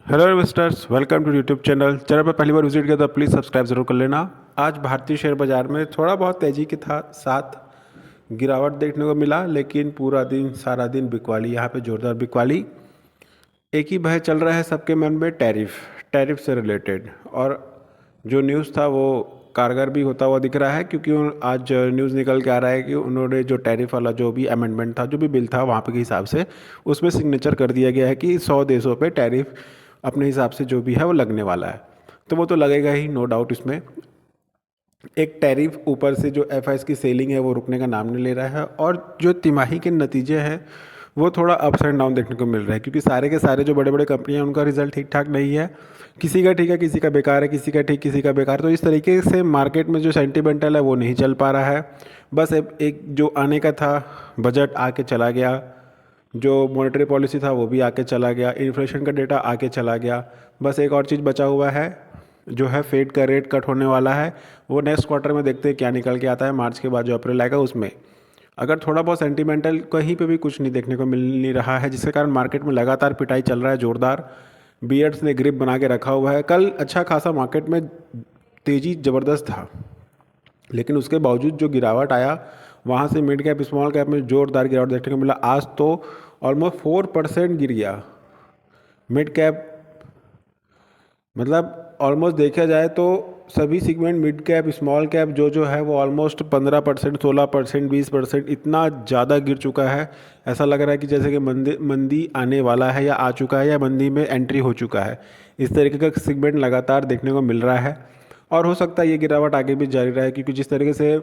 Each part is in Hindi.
Hello investors, welcome to YouTube channel पर पहली बार विजिट किया तो प्लीज़ सब्सक्राइब जरूर कर लेना। आज भारतीय शेयर बाजार में थोड़ा बहुत तेज़ी के था साथ गिरावट देखने को मिला, लेकिन पूरा दिन सारा दिन बिकवाली, यहाँ पे जोरदार बिकवाली। एक ही भय चल रहा है सबके मन में, टैरिफ से रिलेटेड। और जो न्यूज़ था वो कारगर भी होता हुआ दिख रहा है, क्योंकि आज न्यूज़ निकल के आ रहा है कि उन्होंने जो टैरिफ वाला जो भी अमेंडमेंट था, जो भी बिल था वहाँ पे के हिसाब से उसमें सिग्नेचर कर दिया गया है कि 100 देशों पे टैरिफ अपने हिसाब से जो भी है वो लगने वाला है। तो वो तो लगेगा ही, नो डाउट। इसमें एक टैरिफ ऊपर से जो एफआईएस की सेलिंग है वो रुकने का नाम नहीं ले रहा है, और जो तिमाही के नतीजे हैं वो थोड़ा अप्स एंड डाउन देखने को मिल रहा है, क्योंकि सारे के सारे जो बड़े बड़े कंपनियां उनका रिजल्ट ठीक ठाक नहीं है। किसी का ठीक है, किसी का बेकार है, किसी का ठीक, किसी का बेकार। तो इस तरीके से मार्केट में जो सेंटिमेंटल है वो नहीं चल पा रहा है। बस एक जो आने का था बजट आके चला गया, जो मॉनेटरी पॉलिसी था वो भी आके चला गया, इन्फ्लेशन का डेटा आके चला गया। बस एक और चीज़ बचा हुआ है, जो है फेड का रेट कट होने वाला है। वो नेक्स्ट क्वार्टर में देखते हैं क्या निकल के आता है, मार्च के बाद जो अप्रैल आएगा उसमें। अगर थोड़ा बहुत सेंटिमेंटल कहीं पे भी कुछ नहीं देखने को मिल नहीं रहा है, जिसके कारण मार्केट में लगातार पिटाई चल रहा है जोरदार। बियर्ड्स ने ग्रिप बना के रखा हुआ है। कल अच्छा खासा मार्केट में तेज़ी ज़बरदस्त था, लेकिन उसके बावजूद जो गिरावट आया वहाँ से मिड कैप स्मॉल कैप में जोरदार गिरावट देखने को मिला। आज तो ऑलमोस्ट 4% गिर गया मिड कैप। मतलब ऑलमोस्ट देखा जाए तो सभी segment mid cap small cap जो है वो ऑलमोस्ट 15%, 16%, 20% इतना ज़्यादा गिर चुका है। ऐसा लग रहा है कि जैसे कि मंदी आने वाला है, या आ चुका है, या मंदी में एंट्री हो चुका है। इस तरीके का सेगमेंट लगातार देखने को मिल रहा है, और हो सकता है ये गिरावट आगे भी जारी रहे, क्योंकि जिस तरीके से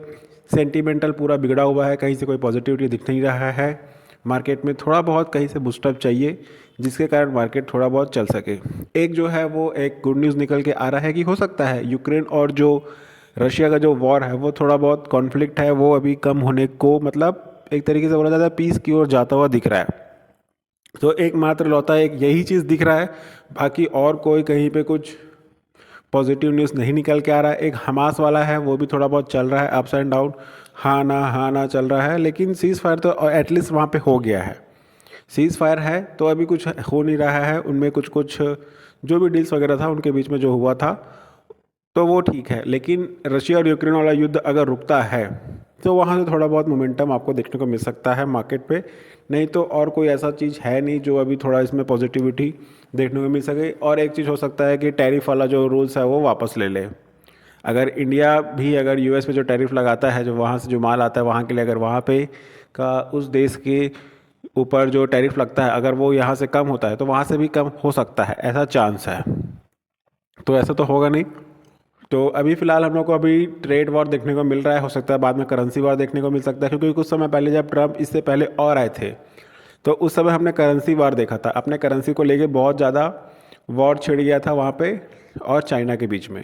सेंटीमेंटल पूरा बिगड़ा हुआ है, कहीं से कोई पॉजिटिविटी दिख नहीं रहा है। मार्केट में थोड़ा बहुत कहीं से बूस्टअप चाहिए, जिसके कारण मार्केट थोड़ा बहुत चल सके। एक जो है वो एक गुड न्यूज़ निकल के आ रहा है कि हो सकता है यूक्रेन और जो रशिया का जो वॉर है वो थोड़ा बहुत कॉन्फ्लिक्ट है वो अभी कम होने को, मतलब एक तरीके से बोला जाता है पीस की ओर जाता हुआ दिख रहा है। तो एकमात्र लौता एक यही चीज़ दिख रहा है, बाकी और कोई कहीं पे कुछ पॉजिटिव न्यूज़ नहीं निकल के आ रहा है। एक हमास वाला है वो भी थोड़ा बहुत चल रहा है, अप्स एंड डाउन, हाँ ना चल रहा है। लेकिन सीज़ फायर तो एटलीस्ट वहाँ पे हो गया है। सीज़ फायर है तो अभी कुछ हो नहीं रहा है उनमें, कुछ कुछ जो भी डील्स वगैरह था उनके बीच में जो हुआ था तो वो ठीक है। लेकिन रशिया और यूक्रेन वाला युद्ध अगर रुकता है तो वहाँ से थोड़ा बहुत मोमेंटम आपको देखने को मिल सकता है मार्केट पे। नहीं तो और कोई ऐसा चीज़ है नहीं जो अभी थोड़ा इसमें पॉजिटिविटी देखने को मिल सके। और एक चीज़ हो सकता है कि टैरिफ वाला जो रूल्स है वो वापस ले ले। अगर इंडिया भी अगर यूएस पे जो टैरिफ लगाता है, जो वहाँ से जो माल आता है वहाँ के लिए, अगर वहाँ पे का उस देश के ऊपर जो टैरिफ लगता है अगर वो यहाँ से कम होता है तो वहाँ से भी कम हो सकता है, ऐसा चांस है। तो ऐसा तो होगा नहीं। तो अभी फ़िलहाल हम लोग को अभी ट्रेड वॉर देखने को मिल रहा है, हो सकता है बाद में करेंसी वॉर देखने को मिल सकता है, क्योंकि कुछ समय पहले जब ट्रम्प इससे पहले और आए थे तो उस समय हमने करेंसी वॉर देखा था। अपने करेंसी को लेके बहुत ज़्यादा वॉर छिड़ गया था वहाँ पे और चाइना के बीच में।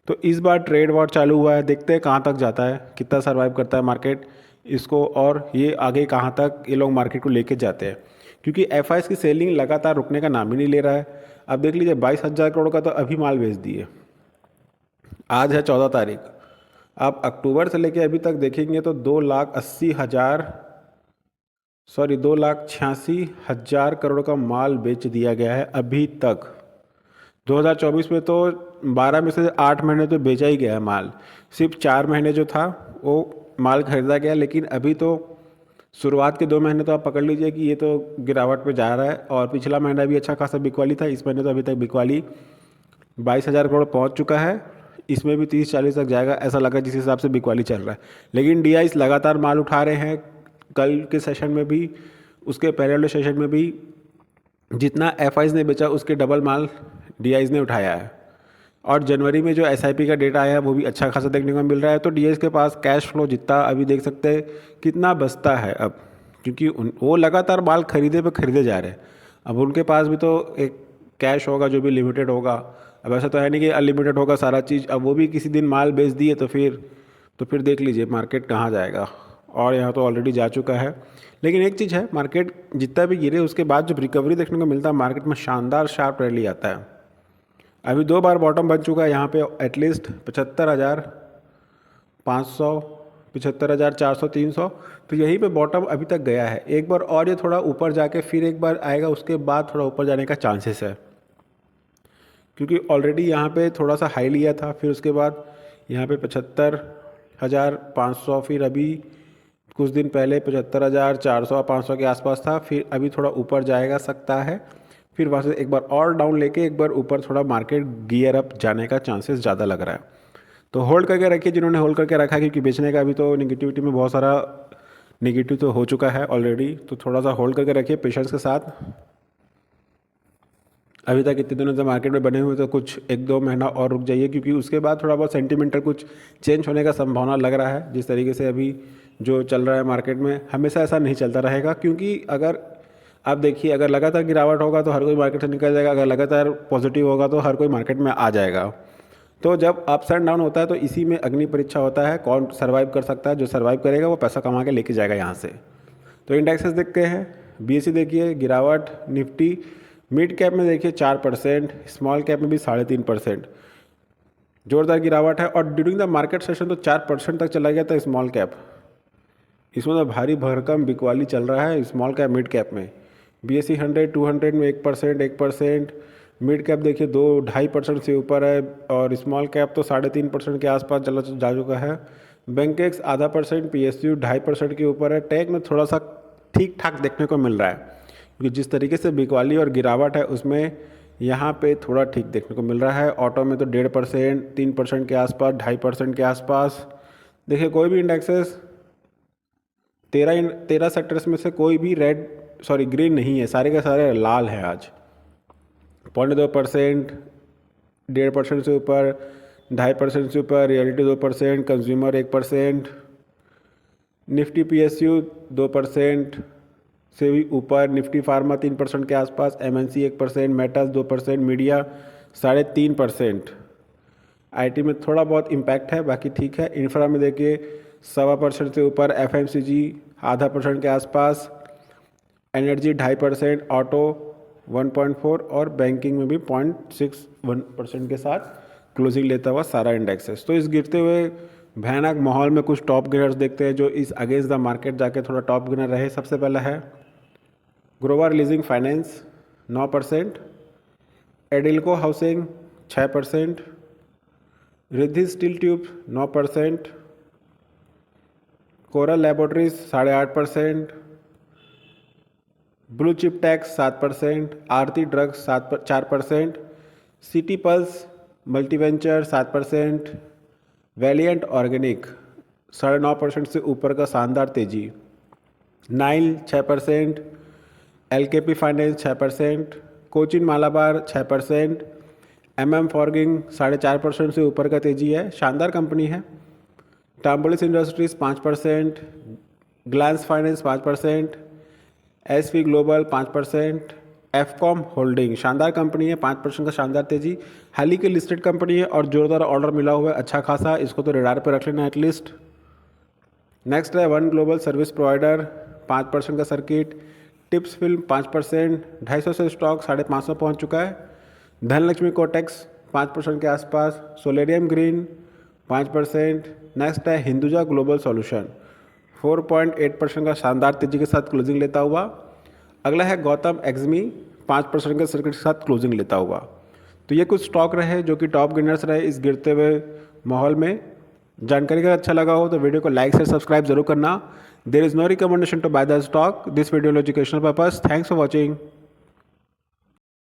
तो इस बार ट्रेड वॉर चालू हुआ है, देखते हैं कहाँ तक जाता है, कितना सर्वाइव करता है मार्केट इसको, और ये आगे कहाँ तक ये लोग मार्केट को लेके जाते हैं। क्योंकि एफआईएस की सेलिंग लगातार रुकने का नाम ही नहीं ले रहा है। अब देख लीजिए 22,000 करोड़ का तो अभी माल बेच दिए, आज है 14 तारीख। आप अक्टूबर से लेके अभी तक देखेंगे तो 2,86,000 करोड़ का माल बेच दिया गया है अभी तक। 2024 में तो 12 में से 8 महीने तो बेचा ही गया है माल, सिर्फ 4 महीने जो था वो माल खरीदा गया। लेकिन अभी तो शुरुआत के 2 महीने तो आप पकड़ लीजिए कि ये तो गिरावट पे जा रहा है, और पिछला महीना भी अच्छा खासा बिकवाली था। इस महीने तो अभी तक बिकवाली 22,000 करोड़ पहुंच चुका है, इसमें भी 30-40 तक जाएगा ऐसा लगा जिस हिसाब से बिकवाली चल रहा है। लेकिन डीआईस लगातार माल उठा रहे हैं, कल के सेशन में भी, उसके पहले वाले सेशन में भी जितना एफआईज ने बेचा उसके डबल माल डीआईज ने उठाया है। और जनवरी में जो एसआईपी का डेटा आया है वो भी अच्छा खासा देखने को मिल रहा है। तो डीआईज के पास कैश फ्लो जितना अभी देख सकते हैं कितना बचता है अब, क्योंकि वो लगातार माल खरीदे पे खरीदे जा रहे हैं। अब उनके पास भी तो एक कैश होगा जो भी लिमिटेड होगा। अब ऐसा तो है नहीं कि अनलिमिटेड होगा सारा चीज़। अब वो भी किसी दिन माल बेच दिए तो फिर देख लीजिए मार्केट कहाँ जाएगा, और यहाँ तो ऑलरेडी जा चुका है। लेकिन एक चीज़ है, मार्केट जितना भी गिरे उसके बाद जो रिकवरी देखने को मिलता है मार्केट में, शानदार शार्प रैली आता है। अभी 2 बार बॉटम बन चुका है यहाँ पे, एटलीस्ट 75,500, 75,400, 300, तो यहीं पे बॉटम अभी तक गया है। एक बार और ये थोड़ा ऊपर जाके फिर एक बार आएगा, उसके बाद थोड़ा ऊपर जाने का चांसेस है। क्योंकि ऑलरेडी यहाँ पे थोड़ा सा हाई लिया था, फिर उसके बाद यहाँ पे 75,500, फिर अभी कुछ दिन पहले 75,400 500 के आसपास था, फिर अभी थोड़ा ऊपर जाएगा सकता है, फिर वहाँ से एक बार और डाउन लेके एक बार ऊपर थोड़ा मार्केट गियर अप जाने का चांसेस ज़्यादा लग रहा है। तो होल्ड करके रखिए जिन्होंने होल्ड करके रखा है, क्योंकि बेचने का अभी तो निगेटिविटी में बहुत सारा निगेटिव तो हो चुका है ऑलरेडी, तो थोड़ा सा होल्ड करके रखिए पेशेंस के साथ। अभी तक इतने दिनों से मार्केट में बने हुए तो कुछ 1-2 महीना और रुक जाइए, क्योंकि उसके बाद थोड़ा बहुत सेंटिमेंटल कुछ चेंज होने का संभावना लग रहा है। जिस तरीके से अभी जो चल रहा है मार्केट में, हमेशा ऐसा नहीं चलता रहेगा, क्योंकि अगर आप देखिए अगर लगातार गिरावट होगा तो हर कोई मार्केट से निकल जाएगा, अगर लगातार पॉजिटिव होगा तो हर कोई मार्केट में आ जाएगा। तो जब अप्स एंड डाउन होता है तो इसी में अग्नि परीक्षा होता है, कौन सर्वाइव कर सकता है, जो सर्वाइव करेगा वो पैसा कमा के लेके जाएगा यहाँ से। तो इंडेक्सेस देखते हैं। BSE देखिए गिरावट, निफ्टी मिड कैप में देखिए 4%, स्मॉल कैप में भी 3.5% जोरदार गिरावट है, और ड्यूरिंग द मार्केट सेशन तो 4% तक चला गया था स्मॉल कैप। इसमें तो भारी भरकम बिकवाली चल रहा है स्मॉल कैप मिड कैप में। BSE 100 200 में 1%, मिड कैप देखिए 2-2.5% से ऊपर है, और स्मॉल कैप तो 3.5% के आसपास चला जा चुका है। बैंकेक्स 0.5%, PSU 2.5% के ऊपर है। टेक में थोड़ा सा ठीक ठाक देखने को मिल रहा है, क्योंकि जिस तरीके से बिकवाली और गिरावट है उसमें यहाँ पे थोड़ा ठीक देखने को मिल रहा है। ऑटो में तो 1.5%, 3% के आसपास, 2.5% के आसपास। देखिए कोई भी इंडेक्सेस 13 सेक्टर्स में से कोई भी ग्रीन नहीं है, सारे के सारे लाल हैं आज। 0.2%, 1.5% से ऊपर, 2.5% से ऊपर, रियलिटी 2%, कंज्यूमर 1%, निफ्टी PSU 2% से भी ऊपर, निफ्टी फार्मा 3% के आसपास, MNC 1%, मेटास 2%, मीडिया 3.5%। IT में थोड़ा बहुत इम्पैक्ट है, बाकी ठीक है। इंफ्रा में देखिए 1.25% से ऊपर, FMCG 0.5% के आसपास, एनर्जी 2.5%, ऑटो 1.4 और बैंकिंग में भी 0.61% के साथ क्लोजिंग लेता हुआ सारा इंडेक्सेस। तो इस गिरते हुए भयानक माहौल में कुछ टॉप गेनर्स देखते हैं जो इस अगेंस्ट द मार्केट जाके थोड़ा टॉप गेनर रहे। सबसे पहला है ग्रोवर लीजिंग फाइनेंस 9%, एडिल्को housing 6%, Riddhi steel tube 9%, Coral Laboratories 8.5%, Blue Chip Tex 7%, Aarti drugs 4%, city pulse multiventure 7%, Valiant Organic 9.5% से ऊपर का शानदार तेजी, Nile 6%, LKP finance 6%, Cochin Malabar 6%, forging 4.5% से ऊपर का तेजी है, शानदार कंपनी है। टाम्बोलिस industries 5%, Glance finance 5%, SV global 5%, एफकॉम होल्डिंग शानदार कंपनी है, 5% का शानदार तेजी, हाल ही की लिस्टेड कंपनी है और जोरदार ऑर्डर मिला हुआ है अच्छा खासा, इसको तो रेडार पे रख लेना एटलीस्ट। नेक्स्ट है वन ग्लोबल सर्विस प्रोवाइडर 5% का सर्किट, टिप्स फिल्म 5%, 250 से स्टॉक 550 पहुँच चुका है। धनलक्ष्मी कोटेक्स 5% के आसपास, सोलेरियम ग्रीन 5%। नेक्स्ट है हिंदुजा ग्लोबल सॉल्यूशन 4.8% का शानदार तेजी के साथ क्लोजिंग लेता हुआ। अगला है गौतम एक्समी 5% के सर्किट के साथ क्लोजिंग लेता हुआ। तो ये कुछ स्टॉक रहे जो कि टॉप गेनर्स रहे इस गिरते हुए माहौल में। जानकारी का अच्छा लगा हो तो वीडियो को लाइक से सब्सक्राइब जरूर करना। There is no recommendation to buy the stock, this video educational purpose. Thanks for watching.